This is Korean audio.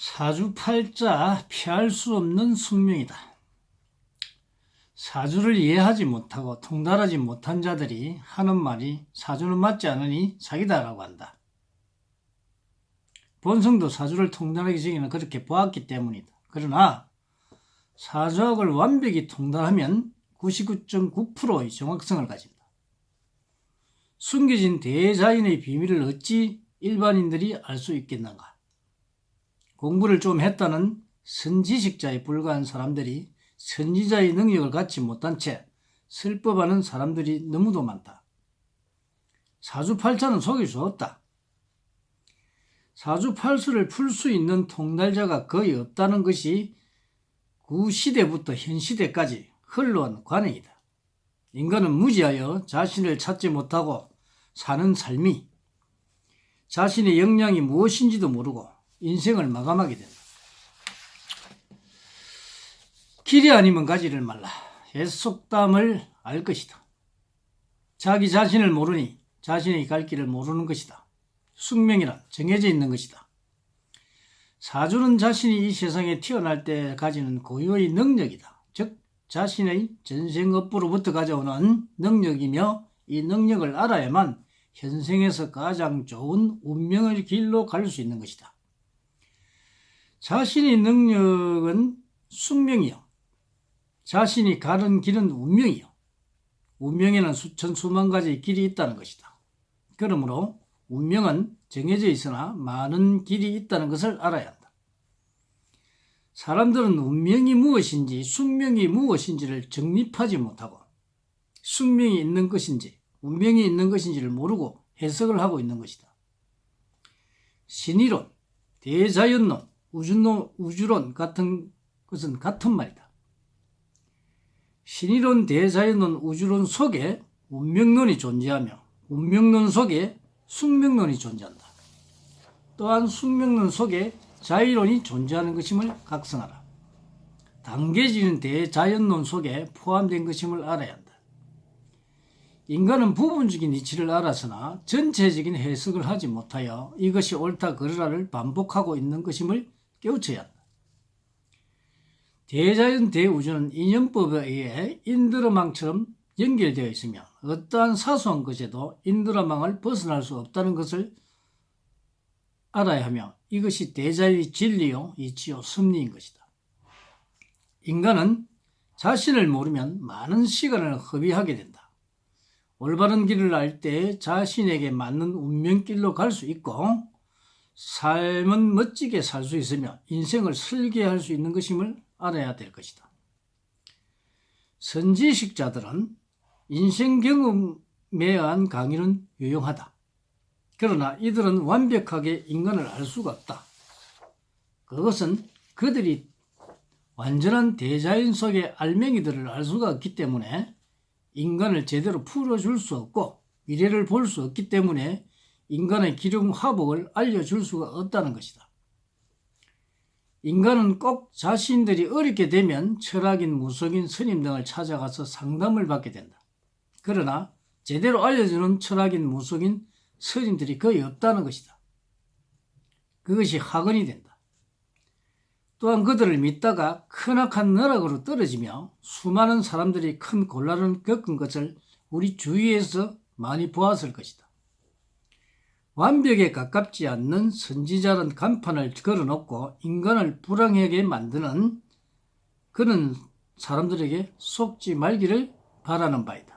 사주팔자 피할 수 없는 숙명이다. 사주를 이해하지 못하고 통달하지 못한 자들이 하는 말이 사주는 맞지 않으니 사기다라고 한다. 본성도 사주를 통달하기 전에는 그렇게 보았기 때문이다. 그러나 사주학을 완벽히 통달하면 99.9%의 정확성을 가진다. 숨겨진 대자연의 비밀을 어찌 일반인들이 알 수 있겠는가? 공부를 좀 했다는 선지식자에 불과한 사람들이 선지자의 능력을 갖지 못한 채 슬퍼하는 사람들이 너무도 많다. 사주팔자는 속일 수 없다. 사주팔수를 풀 수 있는 통달자가 거의 없다는 것이 구시대부터 현시대까지 흘러온 관행이다. 인간은 무지하여 자신을 찾지 못하고 사는 삶이 자신의 역량이 무엇인지도 모르고 인생을 마감하게 된다. 길이 아니면 가지를 말라. 옛속담을 알 것이다. 자기 자신을 모르니 자신의 갈 길을 모르는 것이다. 숙명이란 정해져 있는 것이다. 사주는 자신이 이 세상에 태어날 때 가지는 고유의 능력이다. 즉 자신의 전생업부로부터 가져오는 능력이며 이 능력을 알아야만 현생에서 가장 좋은 운명의 길로 갈 수 있는 것이다. 자신의 능력은 숙명이요. 자신이 가는 길은 운명이요. 운명에는 수천 수만 가지의 길이 있다는 것이다. 그러므로 운명은 정해져 있으나 많은 길이 있다는 것을 알아야 한다. 사람들은 운명이 무엇인지 숙명이 무엇인지를 정립하지 못하고 숙명이 있는 것인지 운명이 있는 것인지를 모르고 해석을 하고 있는 것이다. 신이론, 대자연론, 우주론 같은 것은 같은 말이다. 신이론, 대자연론, 우주론 속에 운명론이 존재하며 운명론 속에 숙명론이 존재한다. 또한 숙명론 속에 자의론이 존재하는 것임을 각성하라. 당겨지는 대자연론 속에 포함된 것임을 알아야 한다. 인간은 부분적인 이치를 알아서나 전체적인 해석을 하지 못하여 이것이 옳다 그르라를 반복하고 있는 것임을 깨우쳐야 한다. 대자연 대우주는 인연법에 의해 인드러망처럼 연결되어 있으며 어떠한 사소한 것에도 인드러망을 벗어날 수 없다는 것을 알아야 하며 이것이 대자연의 진리요 이치요 섭리인 것이다. 인간은 자신을 모르면 많은 시간을 허비하게 된다. 올바른 길을 알 때 자신에게 맞는 운명길로 갈 수 있고 삶은 멋지게 살 수 있으며 인생을 설계할 수 있는 것임을 알아야 될 것이다. 선지식자들은 인생 경험에 의한 강의는 유용하다. 그러나 이들은 완벽하게 인간을 알 수가 없다. 그것은 그들이 완전한 대자연 속의 알맹이들을 알 수가 없기 때문에 인간을 제대로 풀어줄 수 없고 미래를 볼 수 없기 때문에 인간의 기lum화복을 알려줄 수가 없다는 것이다. 인간은 꼭 자신들이 어렵게 되면 철학인, 무속인, 스님 등을 찾아가서 상담을 받게 된다. 그러나 제대로 알려주는 철학인, 무속인, 스님들이 거의 없다는 것이다. 그것이 학언이 된다. 또한 그들을 믿다가 크나큰 너락으로 떨어지며 수많은 사람들이 큰 곤란을 겪은 것을 우리 주위에서 많이 보았을 것이다. 완벽에 가깝지 않는 선지자는 간판을 걸어놓고 인간을 불행하게 만드는 그런 사람들에게 속지 말기를 바라는 바이다.